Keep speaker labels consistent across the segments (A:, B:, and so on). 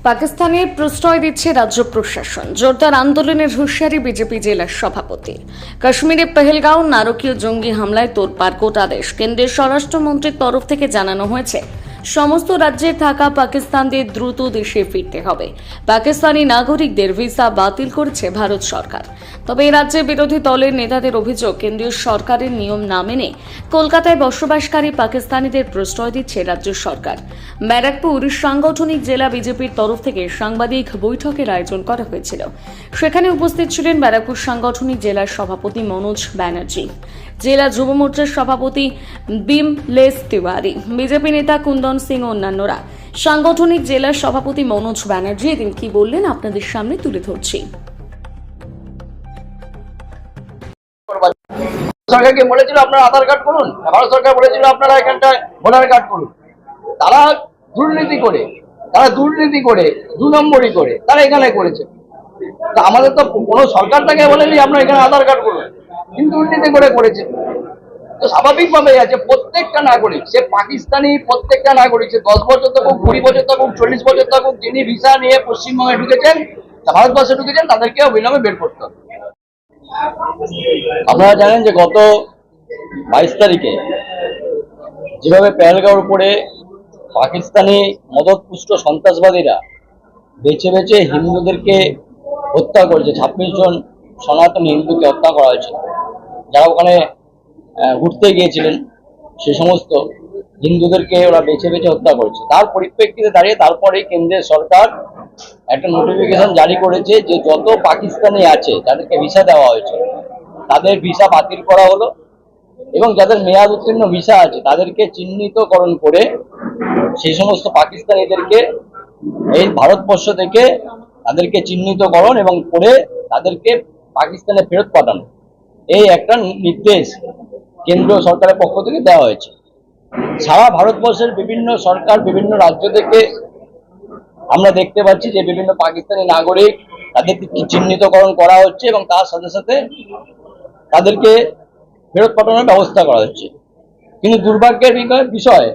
A: পাকিস্তানের প্রশ্রয় দিচ্ছে রাজ্য প্রশাসন। জোরদার আন্দোলনের হুঁশিয়ারি বিজেপি জেলা সভাপতি। কাশ্মীরে পেহেলগাঁও নারকীয় জঙ্গি হামলায় তোলপাড় কোটা দেশ। কেন্দ্রের স্বরাষ্ট্রমন্ত্রীর তরফ থেকে জানানো হয়েছে সমস্ত রাজ্যে থাকা পাকিস্তানদের দ্রুত দেশে ফিরতে হবে। পাকিস্তানি নাগরিকদের ভিসা বাতিল করেছে ভারত সরকার। তবে এই রাজ্যে বিরোধী দলের নেতাদের অভিযোগ, কেন্দ্রীয় সরকারের নিয়ম না মেনে কলকাতায় বসবাসকারী পাকিস্তানিদের প্রশ্রয় দিচ্ছে রাজ্য সরকার। ব্যারাকপুর সাংগঠনিক জেলা বিজেপির তরফ থেকে সাংবাদিক বৈঠকের আয়োজন করা হয়েছিল। সেখানে উপস্থিত ছিলেন ব্যারাকপুর সাংগঠনিক জেলার সভাপতি মনোজ ব্যানার্জি, জেলা যুব মোর্চার সভাপতি বিমলেশ তিওয়ারি, বিজেপি নেতা কুন্দন সিং ও অন্যান্যরা। সাংগঠনিক জেলার সভাপতি মনোজ ব্যানার্জি এদিন কি বললেন আপনাদের সামনে তুলে ধরছি।
B: সরকারকে বলেছিল আপনারা আধার কার্ড করুন, ভারত সরকার বলেছিল আপনারা এখানটায় ভোটার কার্ড করুন। তারা দুর্নীতি করে 2 নম্বরই করে তারা এখানে করেছে। তা আমাদের তো কোনো সরকার তাকে বলেনি আপনারা এখানে আধার কার্ড করুন, কিন্তু দুর্নীতি করে করেছে। তো স্বাভাবিকভাবে আছে প্রত্যেকটা নাগরিক, সে পাকিস্তানি প্রত্যেকটা নাগরিক, সে 10 বছর থাকুক, 20 বছর থাকুক, 40 বছর থাকুক, যিনি ভিসা নিয়ে পশ্চিমবঙ্গে ঢুকেছেন, ভারতবর্ষে ঢুকেছেন, তাদেরকে অবিলম্বে বের করতে হবে। আপনারা জানেন যে গত 22 তারিখে যেভাবে পেহেলগাঁওর উপরে পাকিস্তানি মদতপুষ্ট সন্ত্রাসবাদীরা বেছে বেছে হিন্দুদেরকে হত্যা করেছে, 26 জন সনাতনী হিন্দুকে হত্যা করা হয়েছে, যারা ওখানে ঘুরতে গিয়েছিলেন সে সমস্ত হিন্দুদেরকে ওরা বেছে বেছে হত্যা করেছে। তার পরিপ্রেক্ষিতে দাঁড়িয়ে তারপরে কেন্দ্রের সরকার একটা নোটিফিকেশন জারি করেছে যে যত পাকিস্তানি আছে যাদেরকে ভিসা দেওয়া হয়েছে তাদের ভিসা বাতিল করা হলো, এবং যাদের মেয়াদ উত্তীর্ণ ভিসা আছে তাদেরকে চিহ্নিতকরণ করে সেই সমস্ত পাকিস্তানিদেরকে এই ভারতবর্ষ থেকে তাদেরকে চিহ্নিতকরণ এবং করে তাদেরকে পাকিস্তানে ফেরত পাঠানো, এই একটা নির্দেশ কেন্দ্রীয় সরকারের পক্ষ থেকে দেওয়া হয়েছে। সারা ভারতবর্ষের বিভিন্ন সরকার, বিভিন্ন রাজ্য থেকে আমরা দেখতে পাচ্ছি যে বিভিন্ন পাকিস্তানি নাগরিক তাদেরকে চিহ্নিতকরণ করা হচ্ছে এবং তার সাথে সাথে তাদেরকে ফেরত পাঠানোর ব্যবস্থা করা হচ্ছে। কিন্তু দুর্ভাগ্যের বিষয়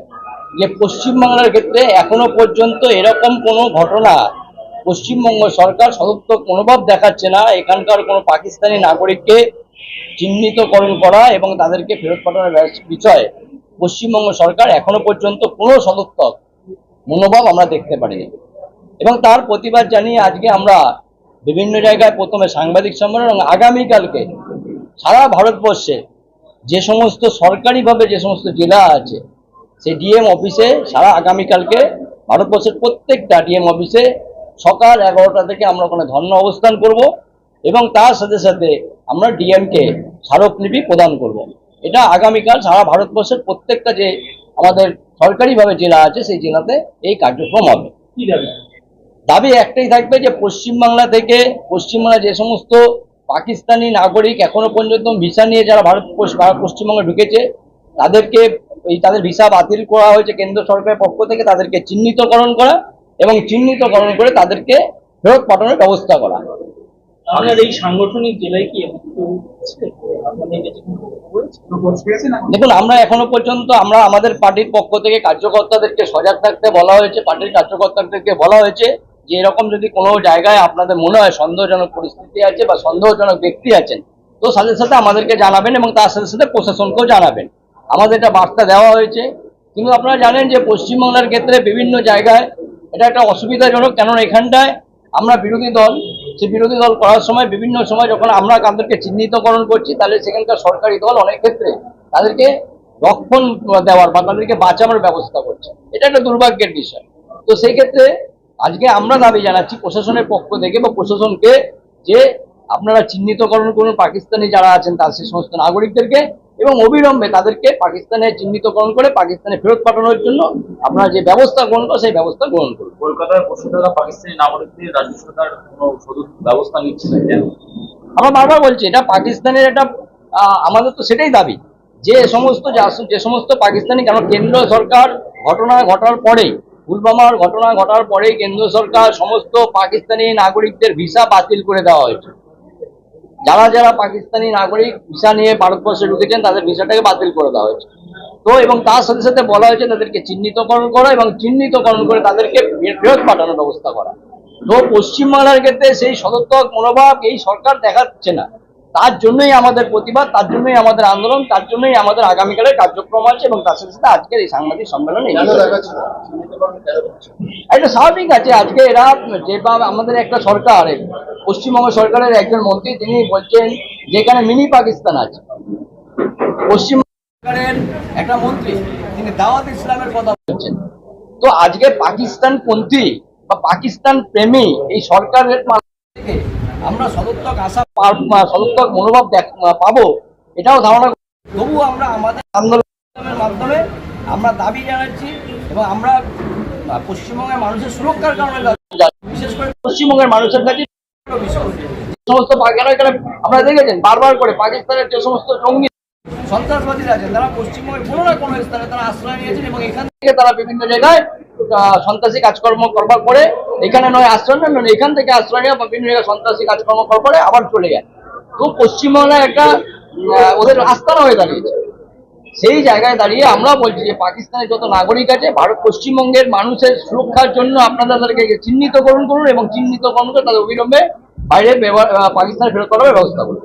B: যে পশ্চিমবাংলার ক্ষেত্রে এখনো পর্যন্ত এরকম কোনো ঘটনা পশ্চিমবঙ্গ সরকার সদর্থক মনোভাব দেখাচ্ছে না এখানকার কোনো পাকিস্তানি নাগরিককে চিহ্নিতকরণ করা এবং তাদেরকে ফেরত পাঠানোর বিষয়ে পশ্চিমবঙ্গ সরকার এখনো পর্যন্ত কোনো সদর্থক মনোভাব আমরা দেখতে পারিনি। এবং তার প্রতিবাদ জানিয়ে আজকে আমরা বিভিন্ন জায়গায় প্রথমে সাংবাদিক সম্মেলন এবং আগামীকালকে সারা ভারতবর্ষে যে সমস্ত সরকারিভাবে যে সমস্ত জেলা আছে সেই ডিএম অফিসে সারা আগামীকালকে ভারতবর্ষের প্রত্যেকটা ডিএম অফিসে সকাল 11টা থেকে আমরা ওখানে ধর্ণা অবস্থান করব এবং তার সাথে সাথে আমরা ডিএমকে স্মারকলিপি প্রদান করব। এটা আগামীকাল সারা ভারতবর্ষের প্রত্যেকটা যে আমাদের সরকারিভাবে জেলা আছে সেই জেলাতে এই কার্যক্রম হবে। দাবি একটাই থাকবে যে পশ্চিমবাংলা যে সমস্ত পাকিস্তানি নাগরিক এখনো পর্যন্ত ভিসা নিয়ে যারা পশ্চিমবঙ্গে ঢুকেছে তাদের ভিসা বাতিল করা হয়েছে কেন্দ্র সরকারের পক্ষ থেকে, তাদেরকে চিহ্নিতকরণ করা এবং চিহ্নিতকরণ করে তাদেরকে ফেরত পাঠানোর ব্যবস্থা করা।
C: আপনার এই সাংগঠনিক জেলায় কি
B: দেখুন, আমরা এখনো পর্যন্ত আমাদের পার্টির পক্ষ থেকে কার্যকর্তাদেরকে সজাগ থাকতে বলা হয়েছে, পার্টির কার্যকর্তাদেরকে বলা হয়েছে যে এরকম যদি কোনো জায়গায় আপনাদের মনে হয় সন্দেহজনক পরিস্থিতি আছে বা সন্দেহজনক ব্যক্তি আছেন তো সাথে সাথে আমাদেরকে জানাবেন এবং তার সাথে সাথে প্রশাসনকেও জানাবেন। আমাদের একটা বার্তা দেওয়া হয়েছে। কিন্তু আপনারা জানেন যে পশ্চিমবাংলার ক্ষেত্রে বিভিন্ন জায়গায় এটা একটা অসুবিধাজনক, কেননা এখানটায় আমরা বিরোধী দল, সেই বিরোধী দল করার সময় বিভিন্ন সময় যখন আমরা তাদেরকে চিহ্নিতকরণ করছি তাহলে সেখানকার সরকারি দল অনেক ক্ষেত্রে তাদেরকে রক্ষণ দেওয়ার বা তাদেরকে বাঁচানোর ব্যবস্থা করছে। এটা একটা দুর্ভাগ্যের বিষয়। তো সেই ক্ষেত্রে আজকে আমরা দাবি জানাচ্ছি প্রশাসনের পক্ষ থেকে বা প্রশাসনকে যে আপনারা চিহ্নিতকরণ করুন পাকিস্তানি যারা আছেন তার সেই সমস্ত নাগরিকদেরকে এবং অবিলম্বে তাদেরকে পাকিস্তানে চিহ্নিতকরণ করে পাকিস্তানে ফেরত পাঠানোর জন্য আপনারা যে ব্যবস্থা গ্রহণ করুন সেই ব্যবস্থা গ্রহণ করুন।
C: কলকাতায় বসে থাকা পাকিস্তানি নাগরিকদের রাজ্য সরকার কোনো ব্যবস্থা নিচ্ছে না কেন?
B: আমরা বারবার বলছি এটা পাকিস্তানের একটা আমাদের তো সেটাই দাবি যে সমস্ত পাকিস্তানি, কারণ কেন্দ্র সরকার ঘটনা ঘটার পরেই, পুলওয়ামার ঘটনা ঘটার পরেই কেন্দ্র সরকার সমস্ত পাকিস্তানি নাগরিকদের ভিসা বাতিল করে দেওয়া হয়েছে। যারা যারা পাকিস্তানি নাগরিক ভিসা নিয়ে ভারতবর্ষে ঢুকেছেন তাদের ভিসাটাকে বাতিল করে দেওয়া হয়েছে। তো এবং তার সাথে সাথে বলা হয়েছে তাদেরকে চিহ্নিতকরণ করা এবং চিহ্নিতকরণ করে তাদেরকে ফেরত পাঠানোর ব্যবস্থা করা। তো পশ্চিমবাংলার ক্ষেত্রে সেই সদর্থক মনোভাব এই সরকার দেখাচ্ছে না। তার জন্যই আমাদের প্রতিবাদ, তার জন্যই আমাদের আন্দোলন, তার জন্যই আমাদের আগামীকালের কার্যক্রম আছে এবং তার সাথে সাথে আজকের এই সাংবাদিক সম্মেলনে এটা স্বাভাবিক আছে। আজকে এরা যেভাবে আমাদের একটা সরকার, পশ্চিমবঙ্গ সরকারের একজন মন্ত্রী তিনি বলছেন যেখানে মিনি পাকিস্তান আছে, পশ্চিমবঙ্গ সরকারের একটা মন্ত্রী তিনি দাওয়াত ইসলামের কথা বলছেন। তো আজকে পাকিস্তানপন্থী বা পাকিস্তান প্রেমী এই সরকারের থেকে আমরা সদর্থক আশা সদর্থক মনোভাব পাবো এটাও ধারণা। তবু আমরা আমাদের আন্দোলনের মাধ্যমে আমরা দাবি জানাচ্ছি এবং আমরা পশ্চিমবঙ্গের মানুষের সুরক্ষার কারণে বিশেষ করে পশ্চিমবঙ্গের মানুষের কাছে সমস্ত এখানে আপনারা দেখেছেন বারবার করে পাকিস্তানের যে সমস্ত জঙ্গি সন্ত্রাসবাদীরা আছেন তারা পশ্চিমবঙ্গের কোনো না কোনো স্থানে তারা আশ্রয় নিয়েছেন এবং এখান থেকে তারা বিভিন্ন জায়গায় সন্ত্রাসী কাজকর্ম করবার পরে এখানে নয় আশ্রয় নেন, নয় এখান থেকে আশ্রয় নিয়ে বিভিন্ন জায়গায় সন্ত্রাসী কাজকর্ম করার পরে আবার চলে যায়। তো পশ্চিমবাংলায় একটা ওদের আস্তানা হয়ে দাঁড়িয়েছে। সেই জায়গায় দাঁড়িয়ে আমরা বলছি যে পাকিস্তানের যত নাগরিক আছে পশ্চিমবঙ্গের মানুষের সুরক্ষার জন্য আপনারা তাদেরকে চিহ্নিতকরণ করুন এবং চিহ্নিতকরণ করে তাদের অবিলম্বে বাইরে পাকিস্তানে ফেরত করার ব্যবস্থা করুন।